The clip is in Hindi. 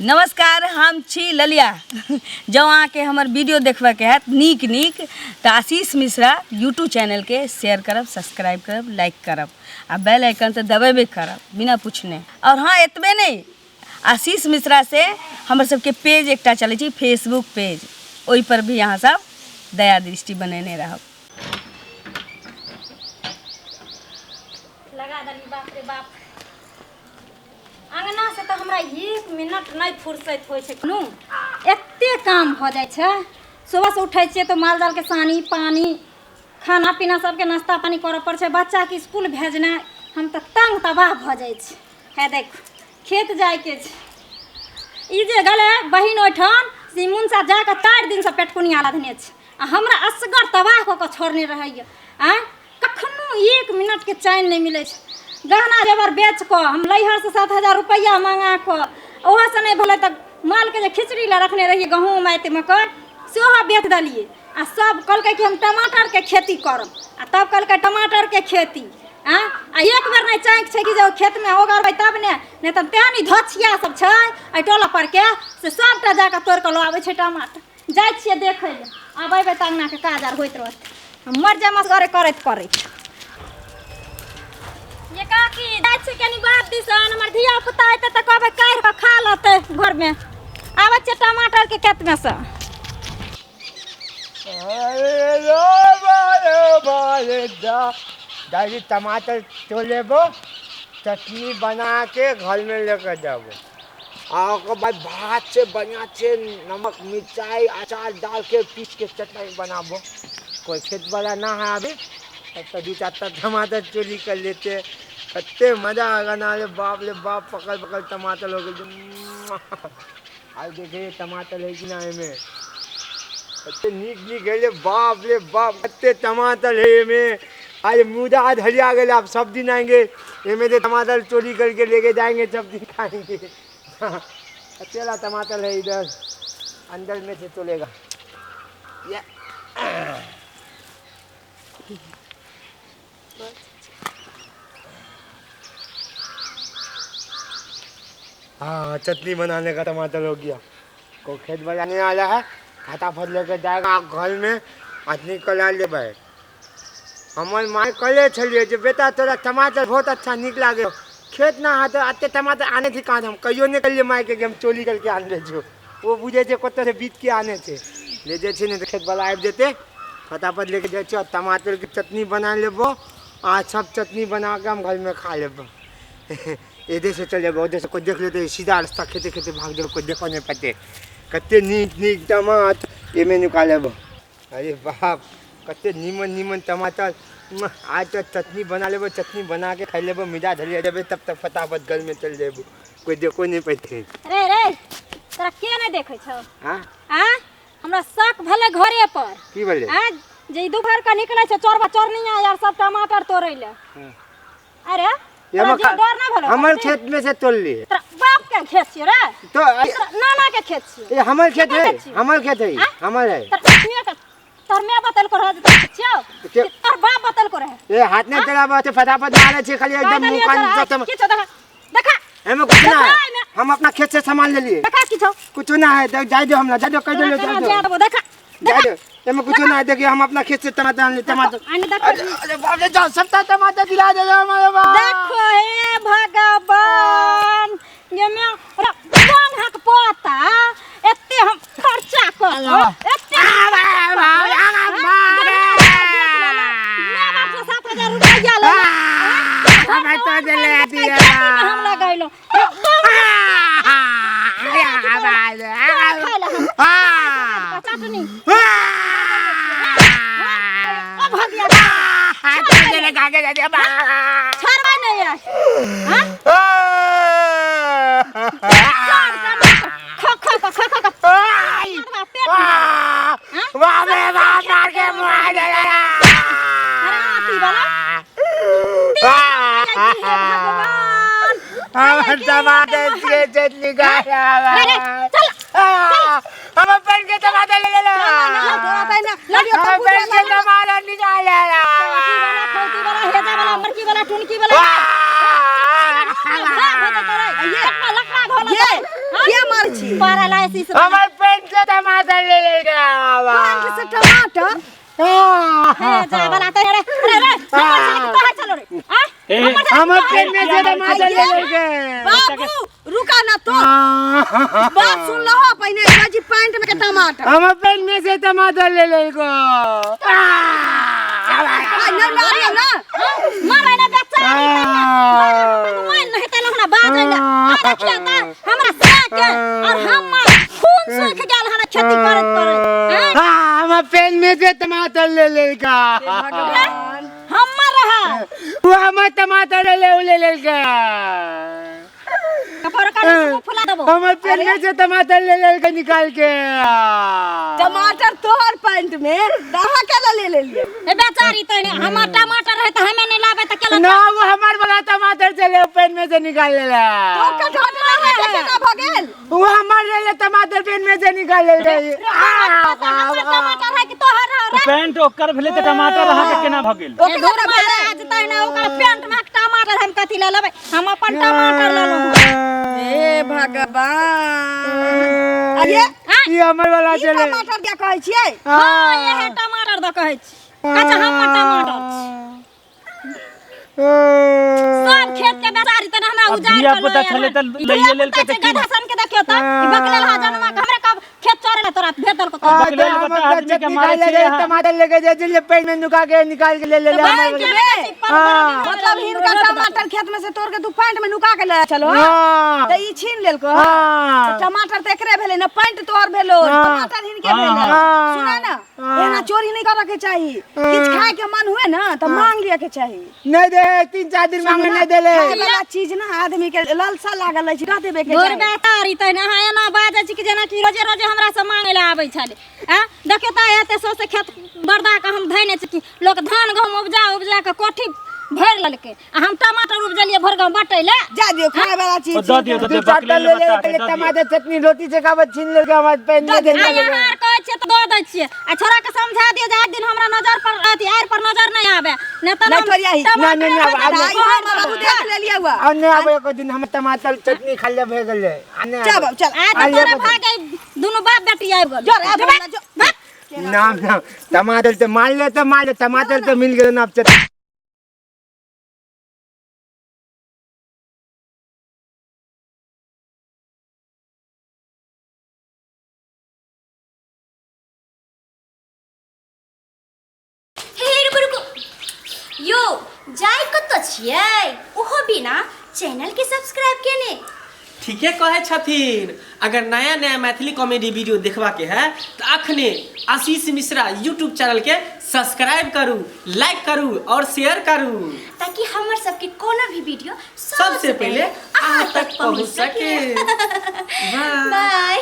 नमस्कार, हम छी ललिया। जो अहाँ के हमर वीडियो देखबा के हैत नीक नीक तो आशीष मिश्रा यूट्यूब चैनल के शेयर करब, सब्सक्राइब करब, लाइक करब आ बेल आइकन तो दबेबे करब बिना पूछने। और हाँ, एतबे नहीं, आशीष मिश्रा से हमर सबके पेज एकटा चले छी, फेसबुक पेज, ओहि पर भी यहाँ सब दया दृष्टि बनेने रहब। लगा दली बाप रे बाप, अंगना से तो हमरा 1 मिनट नहीं फुर्सत होय छै। नु एते काम हो जाय छै। सुबह से उठै छियै तो माल जाल के सानी पानी खाना पीना सबके नाश्ता पानी करऽ पड़ छै। बच्चा के स्कूल भेजना हम तो तंग तबाह भ जाय छै। है देख खेत जाय के छै, ई जे गले बहिन ओठन सिमुन सा जाके 4 दिन से पेटकुनिया लधने छै आ हमरा असगर तबाह क के छोड़ने रहैया। आ कखनो 1 मिनट के चैन नहीं मिले छै। गहना जेवर बेच को हम लैहर से 7,000 रुपया मांगा को ओहो से नहीं भले तक माल के जे खिचड़ी ला रखने रहिए गहूम आयत में कर सेहो बेच दलिए। आ सब कल के कि हम टमाटर के खेती करब आ तब कल के टमाटर के खेती आ एक बार नहीं चाँक छै कि जो खेत में ओगरबै तब ने त तेहनी धोछिया सब छै ए टोला पर के से सबटा जाके तोड़ के लो आबै छै टमाटर। जाय छिए देखै ले, आब अइबै त अंगना के काज आर होइत रहत। मर जामस करे करैत ये काकी जाय छी कनी बात दिसन हमर धिया पुता आइते त कहबै काढ़ के खा लते घर में। आबै छै टमाटर के खेत में से। दादी टमाटर तो लेबो, चटनी बना के घर में लेकर जाबो। और बाद भात से बढ़िया से नमक मिर्चाई अचार डाल के पीस के चटनी बनाबो। कोई खेत वाला ना है अभी तो 2-4 टमाटर चोरी कर लेते, कत्ते मजा आएगा ना रे बाप ले बाप। पकड़ पकड़ टमाटर हो गए। आज देखे टमाटर है कि ना में कत्ते नीक नीक है बाप ले बाप, कत्ते टमाटर है में। आज मुदा आज हरिया गए, आप सब दिन आएंगे ये से टमाटर चोरी करके लेके जाएंगे, सब दिन खाएंगे। अकेला टमाटर है इधर अंदर में से चलेगा। हाँ, चटनी बनाने का टमाटर हो गया। को खेत बनाने वाला है, फटाफट लेकर जाएगा घर में चटनी कला ले भाई। हमारे माँ कले छलिए जो बेटा तोरा टमाटर बहुत अच्छा निक लागे, खेत ना हाथ आते टमाटर आने थे कहाँ हम कहियो नहीं करिए माँ के हम चोरी करके आन ले जो वो बुझे थे कत से बीत के आने थे ले जाए नहीं तो खेत वाला आब देते फटाफट लेके जाए टमाटर की चटनी बना लेबो। आज सब चटनी बना के हम घर में खा लेबो। इधर से चले उधर से कोई देख लेते सीधा रास्ता खेते खेते भाग जाओ, कोई देखो नहीं पाते। कत्ते नीक नीक टमाटर ये में निकाले। अरे बाप, कत्ते नीमन नीमन टमाटर। आज तो चटनी बना लेबो, चटनी बना के खा लेबो, मिजा धरिया देबे, तब तक फटाफट घर में चल जेबो, कोई देखो नहीं पाते। रे रे तोरा के नहीं देखे छौ? हां हां हमरा शक भले घरे पर की बोले आज जे दोपहर का निकले छ चोरबा चोरनिया यार सब टमाटर तोड़ै ले। अरे ये हमर खेत में से तोड़ लिए। बाप के खेत छ रे तो नाना के खेत छ। ये हमर खेत है, हमर खेत है, हमर है। तोर मैं बतल को रह छियो, तोर बाप बतल को रहे। ये हाथ ने तेरा बात फटाफट मारे छे खाली एकदम मुंह कान खत्म। किछो देखा एमे कुछ ना है, हम अपना खेत से सामान ले लिए। देखा किछो कुछ ना है, देख जाय दो, हम ना जाय दो, कह दो ले जाय दो, देखा जाय दो। एमे कुछ ना है, देखिए हम अपना खेत से टमाटर टमाटर। अरे बाप रे, जाओ सब टमाटर गिरा दे हमारे बाप। देखो हे भगवान, ये मैं कौन हक पोता एते हम खर्चा कर एते मैं बाप से 7,000 रुपया ले हम तो ले दिया हम लगैलो चटनी अब हो गया छरवा नहीं है। हां टमाटर के चटनी खाया हम अपन के टमाटर ले ले हम अपन के टमाटर निकाल मरकी वाला टुनकी वाला ये लकड़ा घोला ये मार पैरालाइसिस हमार पेट से टमाटर ले लेगा पैंट से टमाटर है जा वाला तो रे चलो रे हमार पेट में से टमाटर ले लेगा बाबू रुका ना तो बात सुन लो पहले जी पैंट में के टमाटर हमार पेट में से टमाटर ले लेगा नहीं मारियो ना मारे ना बेचारी मन नहीं तने हमरा बाज ले आ रखिया त हमरा साथ और हम खून सूख गेल हना खेती करत हमार पेट में से टमाटर ले लेगा भगवान हमर रहा वो हमार टमाटर ले लेगा कपर का फुला देबो हमार पेट में से टमाटर ले लेगा निकाल के टमाटर तोहर पैंट में कहां के ले लिए ए बेचारी तने हमर टमाटर है त हमें नहीं लाबे त केला ना वो हमार वाला टमाटर चले पेट में से निकाल लेला तो का टमाटर है ना भगेल वो हमार ले टमाटर पेट में से निकाल ले टमाटर है कि तोहर तो पेंट ओकर भेले त टमाटर रहा के केना भ गेल ओके धोरा भेले आज तने ओकर पेंट में टमाटर हम कथि ले लेबै हम अपन टमाटर ले लो ए भगवान अरे ये हमार वाला चले टमाटर क्या कहै छियै हां ये है टमाटर द कहै छी अच्छा हम टमाटर सब खेत के बेचारी तने हमरा उजाड़ दिया पता चले त लइए लेल के गधा सन के देखियो त ई बकलेल हा जनमा हमरा कब खेत चोरेला तोरा भेटल को बकलेल बता आदमी के मारे छिए टमाटर लेके जे पेट में नुका के निकाल के ले ले मतलब हिनका टमाटर खेत में से तोड़ के तू पैंट में नुका के ले चलो त ई छीन लेल को टमाटर त एकरे भेले न पैंट तोर भेलो टमाटर हिनके भेले सुना ना एना चोरी नहीं करे के चाहिए किछ खाए के मन हुए ना त मांग लिया के चाहिए नहीं दे 3-4 दिन मांगे नहीं देले खाए वाला चीज ना आदमी के लालसा लागल है कह देबे के गोर चाहिए बेतारी तने हा एना बाजे छी कि जेना कि रोजे रोजे हमरा से मांगे ले आबै छले देखियो त एते सो से खेत बर्दा के हम धैने छी कि लोग धान गहूम उपजा के कोठी भर ललके हम टमाटर उपजलिए भर गांव बाटैले जा दियो खाए वाला चीज द दियो तो बकलेल बता के टमाटर चटनी रोटी से खावत छीन ले के हमार पेट में दे यार कहै छै त द दै छियै आ छोरा के समझा दियो जे आज दिन हमरा नजर पर आती आर पर नजर नहीं आवे न त नहीं थोड़ी आई ना बाबू देख ले लिया हुआ अन्ने आबे को दिन हम टमाटर चटनी खा ले भे गेले अन्ने चल बाबू चल आज तोरे भागे दुनु बाप बेटी आबि गेल जो नाम टमाटर तो मार ले टमाटर तो मिल गए ना अब चटनी यो जाय कत छियै ओहो बिना चैनल के सब्सक्राइब केने ठीके कहे छथिन अगर नया नया मैथिली कॉमेडी वीडियो देखबा के है तो अखने आशीष मिश्रा यूट्यूब चैनल के सब्सक्राइब करू लाइक करू और शेयर करू ताकि हमर सबके कोनो भी वीडियो सबसे पहले अहाँ तक पहुंच सके बाय